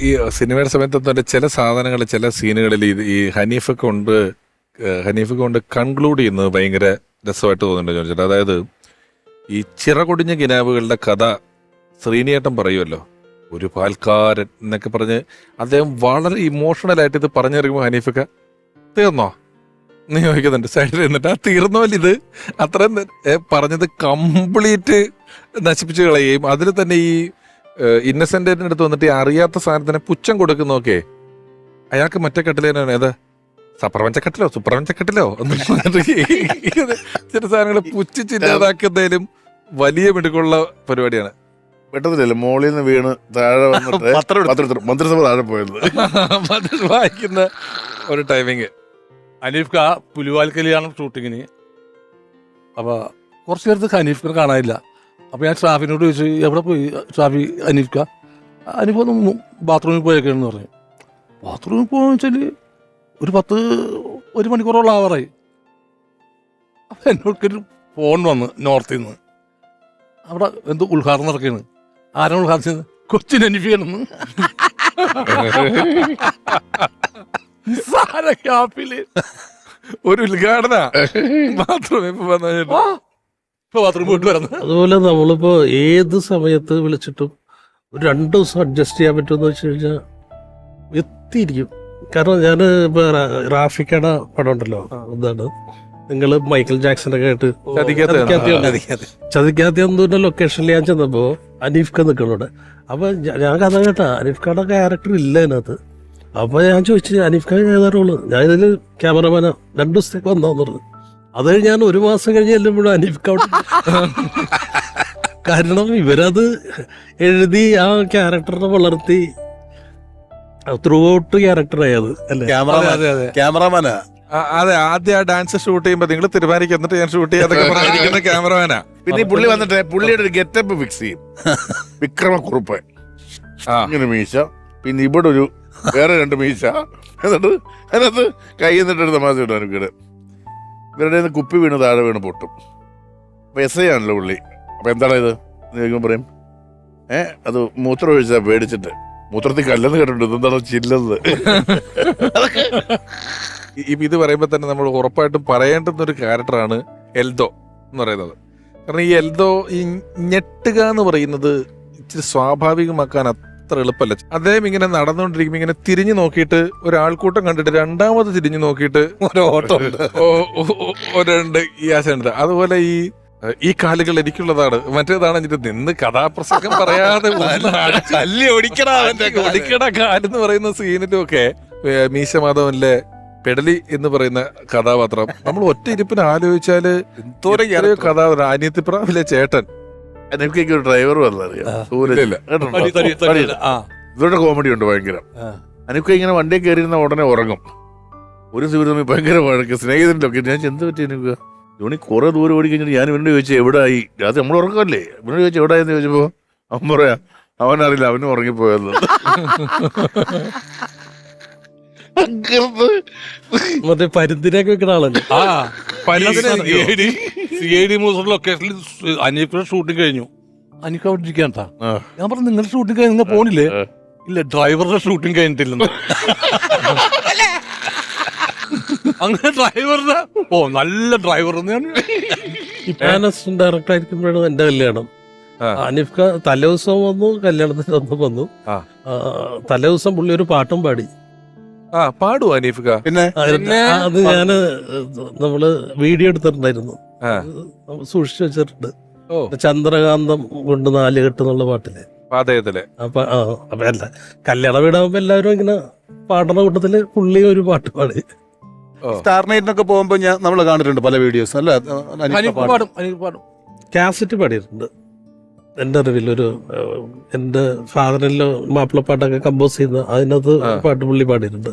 ഈ സിനിമയുടെ സമയത്ത് ചില സാധനങ്ങൾ ചില സീനുകളിൽ ഈ ഹനീഫൊക്കെ കൊണ്ട് കൺക്ലൂഡ് ചെയ്യുന്നത് ഭയങ്കര രസമായിട്ട് തോന്നുന്നുണ്ട് ചോദിച്ചിട്ട്. അതായത് ഈ ചിറകൊടിഞ്ഞ കിനാവുകളുടെ കഥ ശ്രീനിയേട്ടൻ പറയുമല്ലോ, ഒരു പാൽക്കാരൻ എന്നൊക്കെ പറഞ്ഞ് അദ്ദേഹം വളരെ ഇമോഷണലായിട്ട് ഇത് പറഞ്ഞിറങ്ങുമ്പോൾ ഹനീഫൊക്കെ തീർന്നോ എന്ന് ചോദിക്കുന്നുണ്ട് സൈഡിൽ നിന്നിട്ട്. ആ തീർന്നോല്ല, ഇത് അത്രയും പറഞ്ഞത് കംപ്ലീറ്റ് നശിപ്പിച്ച് കളയുകയും അതിൽ തന്നെ ഈ ഇന്നസെന്റിന്റെ അടുത്ത് വന്നിട്ട് അറിയാത്ത സാധനത്തിനെ പുച്ഛം കൊടുക്കുന്നൊക്കെ അയാൾക്ക് മറ്റേ കട്ടിലേനാണ് ഏതാ സുപ്രപഞ്ചക്കട്ടിലോ ഒന്നും ചില സാധനങ്ങൾ പുച്ഛിച്ചില്ലാതാക്കുന്നതിലും വലിയ മിടുക്കുള്ള പരിപാടിയാണ്. പെട്ടെന്നില്ലല്ലോ മോളിൽ നിന്ന് വീണ് താഴെ വന്നിട്ട് മന്ത്രിസഭ താഴെ പോയത് വായിക്കുന്ന ഒരു ടൈമിങ്. ഹനീഫ് ഖാ പുലിവാൽക്കലിയാണ് ഷൂട്ടിങ്ങിന്. അപ്പോൾ കുറച്ച് നേരത്ത് ഹനീഫ് ഖാൻ കാണാനില്ല. അപ്പോൾ ഞാൻ ഷാഫിനോട് ചോദിച്ചു, എവിടെ പോയി ഷാഫി? ഹനീഫ് ഖാ ഹനീഫ് ഒന്ന് ബാത്റൂമിൽ പോയേക്കാണെന്ന് പറഞ്ഞു. ബാത്റൂമിൽ പോകുന്ന വെച്ചാൽ ഒരു മണിക്കൂറോളം ആവാറായി. അപ്പം എന്നോടൊരു ഫോൺ വന്ന് നോർത്തിൽ നിന്ന്, അവിടെ എന്തോ ഉദ്ഘാടനം നടക്കുകയാണ്. ആരാണ് ഉദ്ഘാടനം? കൊച്ചിൻ ഹനീഫിയാണെന്ന്. ഒരു ഉദ്ഘാടന ബാത്റൂമിൽ പോയിട്ട് വരുന്നത്. അതുപോലെ നമ്മളിപ്പോ ഏത് സമയത്ത് വിളിച്ചിട്ടും ഒരു 2 ദിവസം അഡ്ജസ്റ്റ് ചെയ്യാൻ പറ്റുമെന്ന് വെച്ച് കഴിഞ്ഞാൽ എത്തിയിരിക്കും. കാരണം ഞാൻ ഇപ്പൊ റാഫിക്കയുടെ പടം ഉണ്ടല്ലോ, എന്താണ് നിങ്ങൾ മൈക്കിൾ ജാക്സനൊക്കെ ആയിട്ട് ചതിക്കാത്ത ലൊക്കേഷനിൽ ഞാൻ ചെന്നപ്പോ ഹനീഫ് ഖാൻ നിൽക്കണോടെ. അപ്പൊ ഞാൻ കഥ കേട്ടാ, ഹനീഫ് ഖാന്റെ ക്യാരക്ടർ ഇല്ല അതിനകത്ത്. അപ്പൊ ഞാൻ ചോദിച്ചു, ഹനീഫ് ഖാൻ ഏതാ റോള്? ഞാൻ ഇതില് ക്യാമറമാനാ, 2 ദിവസത്തേക്ക് വന്നോന്ന് പറഞ്ഞു. അത് കഴിഞ്ഞ് ഞാൻ 1 മാസം കഴിഞ്ഞ് ചെല്ലുമ്പോഴും ഹനീഫ് ഖാൻ. കാരണം ഇവരത് എഴുതി ആ ക്യാരക്ടറിനെ വളർത്തി ത്രൂ ഔട്ട് ക്യാരക്ടറായത് അല്ലേ? ക്യാമറമാനാ. അതെ, ആദ്യം ആ ഡാൻസ് ഷൂട്ട് ചെയ്യുമ്പോ നിങ്ങൾ തീരുമാനിക്കും എന്നിട്ട് ഞാൻ ഷൂട്ട് ചെയ്യാതൊക്കെ പറഞ്ഞിരിക്കുന്ന ക്യാമറമാനാ. പിന്നെ ഈ പുള്ളി വന്നിട്ട് പുള്ളിയുടെ ഒരു ഗെറ്റപ്പ് ഫിക്സ് ചെയ്യും. വിക്രമക്കുറുപ്പ് ഇങ്ങനെ മീശ, പിന്നെ ഇവിടെ ഒരു വേറെ 2 മീശ, എന്നിട്ട് അതിനകത്ത് കൈ എന്നിട്ട് തമാശ കിട്ടും. എനിക്കിടെ ഇവരുടെ കുപ്പി വീണ് താഴെ വീണ് പൊട്ടും. അപ്പൊ എസ് ഐ ആണല്ലോ പുള്ളി. അപ്പൊ എന്താണ് ഇത് എന്ന് ചോദിക്കുമ്പോൾ പറയും, അത് മൂത്രം ഒഴിച്ചാ പേടിച്ചിട്ട് മൂത്രത്തിൽ കല്ലെന്ന് കേട്ടിട്ടുണ്ട്, എന്താണ് ചില്ലത്. ഇത് പറയുമ്പോൾ തന്നെ നമ്മൾ ഉറപ്പായിട്ടും പറയേണ്ടുന്ന ഒരു ക്യാരക്ടറാണ് എൽദോ എന്ന് പറയുന്നത്. കാരണം ഈ എൽദോ ഈ ഞെട്ടുക എന്ന് പറയുന്നത് ഇച്ചിരി സ്വാഭാവികമാക്കാൻ അത്ര എളുപ്പമല്ല. അദ്ദേഹം ഇങ്ങനെ നടന്നുകൊണ്ടിരിക്കുമ്പോൾ ഇങ്ങനെ തിരിഞ്ഞു നോക്കിയിട്ട് ഒരാൾക്കൂട്ടം കണ്ടിട്ട് രണ്ടാമത് തിരിഞ്ഞു നോക്കിയിട്ട് ഒരുണ്ട് ഈ ആശയുണ്ട്. അതുപോലെ ഈ കാലുകൾ എനിക്കുള്ളതാണ്, മറ്റേതാണ് നിന്ന് കഥാപ്രസംഗം പറയാതെ ഒടിക്കട കാലെന്ന് പറയുന്ന സീനിലും ഒക്കെ മീശ മാധവനിലെ പെടലി എന്ന് പറയുന്ന കഥാപാത്രം നമ്മൾ ഒറ്റ ഇരിപ്പിന് ആലോചിച്ചാല് എന്തോരോ കഥാപാത്രം. അനിയത്തിപ്രാവിലെ ചേട്ടൻ, എനിക്കൊരു ഡ്രൈവർ ഇവരുടെ കോമഡി ഉണ്ട് ഭയങ്കര. എനിക്ക് ഇങ്ങനെ വണ്ടിയിൽ കയറിയിരുന്ന ഉടനെ ഉറങ്ങും. ഒരു ദിവസം തമ്മിൽ ഭയങ്കര വഴക്ക്, സ്നേഹിതന്റെ ഒക്കെ. ഞാൻ എന്ത് പറ്റി എനിക്ക് ധോണി കുറെ ദൂരം ഓടി കഴിഞ്ഞിട്ട് ഞാൻ ഇവനോട് ചോദിച്ചു എവിടായി, അത് നമ്മൾ ഉറക്കമല്ലേ, ഇവനോട് ചോദിച്ചു എവിടായെന്ന് ചോദിച്ചപ്പോ അവൻ പറയാ അവനറിയില്ല, അവനും ഉറങ്ങിപ്പോയത്. മറ്റേ പരുന്തിനൊക്കെ വെക്കുന്ന ആളല്ലേ? ലൊക്കേഷനിൽ അനീഫിന്റെ ഷൂട്ടിംഗ് കഴിഞ്ഞു. അനീഫ് അവിടെ ഇരിക്കാണ്ടാ. ഞാൻ പറഞ്ഞു, നിങ്ങളുടെ ഷൂട്ടിംഗ് കഴിഞ്ഞ നിങ്ങൾ പോണില്ലേ? ഇല്ല, ഡ്രൈവറുടെ ഷൂട്ടിംഗ് കഴിഞ്ഞിട്ടില്ലെന്ന്. അങ്ങനെ ഡ്രൈവറിന്റെ നല്ല ഡ്രൈവർ ഡയറക്ടർ ആയിരിക്കുമ്പോഴാണ് എന്റെ കല്യാണം. അനീഫ് ഖാൻ തലേദിവസം വന്നു, കല്യാണത്തിന് വന്നു. തലേദിവസം പുള്ളി ഒരു പാട്ടും പാടി. പാടുവോ അനീഫ് ഖാൻ? പിന്നെ അത് ഞാന് നമ്മള് വീഡിയോ എടുത്തിട്ടുണ്ടായിരുന്നു, സൂക്ഷിച്ചു വെച്ചിട്ടുണ്ട്. ചന്ദ്രകാന്തം കൊണ്ട് 4 കെട്ട് എന്നുള്ള പാട്ടില് പാതയത്തില്. അപ്പൊ അല്ല, കല്യാണ വീടാകുമ്പോ എല്ലാവരും ഇങ്ങനെ പാടുന്ന കൂട്ടത്തില് പുള്ളി ഒരു പാട്ട് പാടി. സ്റ്റാർ നൈറ്റിനൊക്കെ പോകുമ്പോ നമ്മൾ കണ്ടിട്ടുണ്ട് പല വീഡിയോസ് അല്ല, കാസറ്റ് പാടിയിട്ടുണ്ട്. എൻ്റെ അറിവിൽ എൻ്റെ ഫാദറിലോ മാപ്പിളപ്പാട്ടൊക്കെ കമ്പോസ് ചെയ്യുന്ന അതിനകത്ത് പാട്ട് പുള്ളി പാടിയിട്ടുണ്ട്.